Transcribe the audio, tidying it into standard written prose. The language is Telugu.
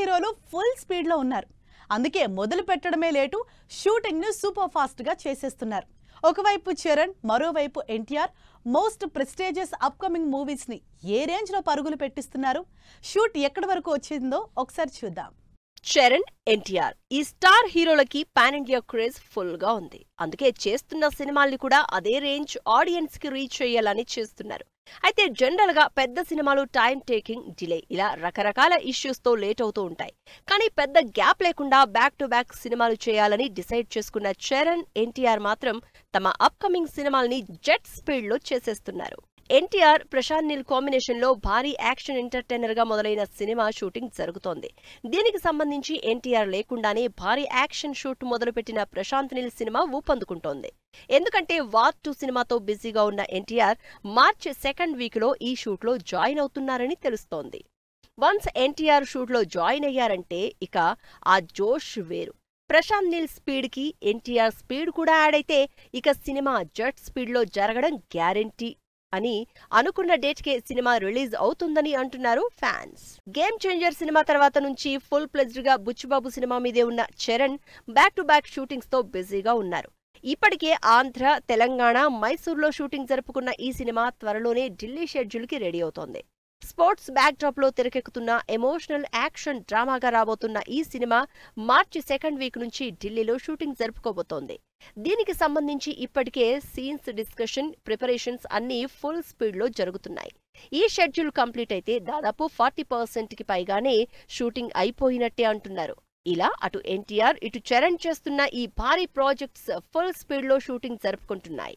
హీరోలు ఫుల్ స్పీడ్ లో ఉన్నారు. అందుకే మొదలు పెట్టడమే లేటు, షూటింగ్ ను సూపర్ ఫాస్ట్ గా చేసేస్తున్నారు. ఒకవైపు చరణ్, మరోవైపు NTR most prestigious upcoming movies ని ఏ రేంజ్ లో పరుగులు పెట్టిస్తున్నారు? షూట్ ఎక్కడి వరకు వచ్చిందో ఒకసారి చూద్దాం. చరణ్, ఎన్టీఆర్ ఈ స్టార్ హీరోలకి పాన్ ఇండియా క్రేజ్ ఫుల్ గా ఉంది. అందుకే చేస్తున్న సినిమాల్ని కూడా అదే రేంజ్ ఆడియన్స్ కి రీచ్ చేయాలని చేస్తున్నారు. అయితే జనరల్ గా పెద్ద సినిమాలు టైం టేకింగ్, డిలే ఇలా రకరకాల ఇష్యూస్ తో లేట్ అవుతూ ఉంటాయి. కానీ పెద్ద గ్యాప్ లేకుండా బ్యాక్ టు బ్యాక్ సినిమాలు చేయాలని డిసైడ్ చేసుకున్న చరణ్, ఎన్టీఆర్ మాత్రం తమ అప్కమింగ్ సినిమాల్ని జెట్ స్పీడ్ లో చేసేస్తున్నారు. ఎన్టీఆర్, ప్రశాంత్ నీల్ కాంబినేషన్ లో భారీ యాక్షన్ ఎంటర్టైనర్ గా మొదలైన సినిమా షూటింగ్ జరుగుతోంది. దీనికి సంబంధించి ఎన్టీఆర్ లేకుండానే భారీ యాక్షన్ షూట్ మొదలుపెట్టిన ప్రశాంత్ నీల్ సినిమా ఊపందుకుంటోంది. ఎందుకంటే వార్ 2 సినిమాతో బిజీగా ఉన్న ఎన్టీఆర్ మార్చి 2nd వీక్ లో ఈ షూట్ లో జాయిన్ అవుతున్నారని తెలుస్తోంది. వన్స్ ఎన్టీఆర్ షూట్ లో జాయిన్ అయ్యారంటే ఇక ఆ జోష్ వేరు. ప్రశాంత్ నీల్ స్పీడ్ కి ఎన్టీఆర్ స్పీడ్ కూడా యాడ్ అయితే ఇక సినిమా జెట్ స్పీడ్ లో జరగడం గ్యారెంటీ అని అనుకున్న డేట్ కే సినిమా రిలీజ్ అవుతుందని అంటున్నారు ఫ్యాన్స్. గేమ్ చేంజర్ సినిమా తర్వాత నుంచి ఫుల్ ప్లెజ్డ్ గా బుచ్చిబాబు సినిమా మీదే ఉన్న Charan back to back shootings తో బిజీగా ఉన్నారు. ఇప్పటికే ఆంధ్ర, తెలంగాణ, మైసూర్లో షూటింగ్ జరుపుకున్న ఈ సినిమా త్వరలోనే ఢిల్లీ షెడ్యూల్ కి రెడీ అవుతోంది. స్పోర్ట్స్ బ్యాక్ డ్రాప్ లో తెరకెక్కుతున్న ఎమోషనల్ యాక్షన్ డ్రామాగా రాబోతున్న ఈ సినిమా మార్చి 2nd వీక్ నుంచి ఢిల్లీలో షూటింగ్ జరుపుకోబోతోంది. దీనికి సంబంధించి ఇప్పటికే సీన్స్ డిస్కషన్, ప్రిపరేషన్స్ అన్నీ ఫుల్ స్పీడ్ లో జరుగుతున్నాయి. ఈ షెడ్యూల్ కంప్లీట్ అయితే దాదాపు 40% కి పైగానే షూటింగ్ అయిపోయినట్టే అంటున్నారు. ఇలా అటు ఎన్టీఆర్, ఇటు చరణ్ చేస్తున్న ఈ భారీ ప్రాజెక్ట్స్ ఫుల్ స్పీడ్ లో షూటింగ్ జరుపుకుంటున్నాయి.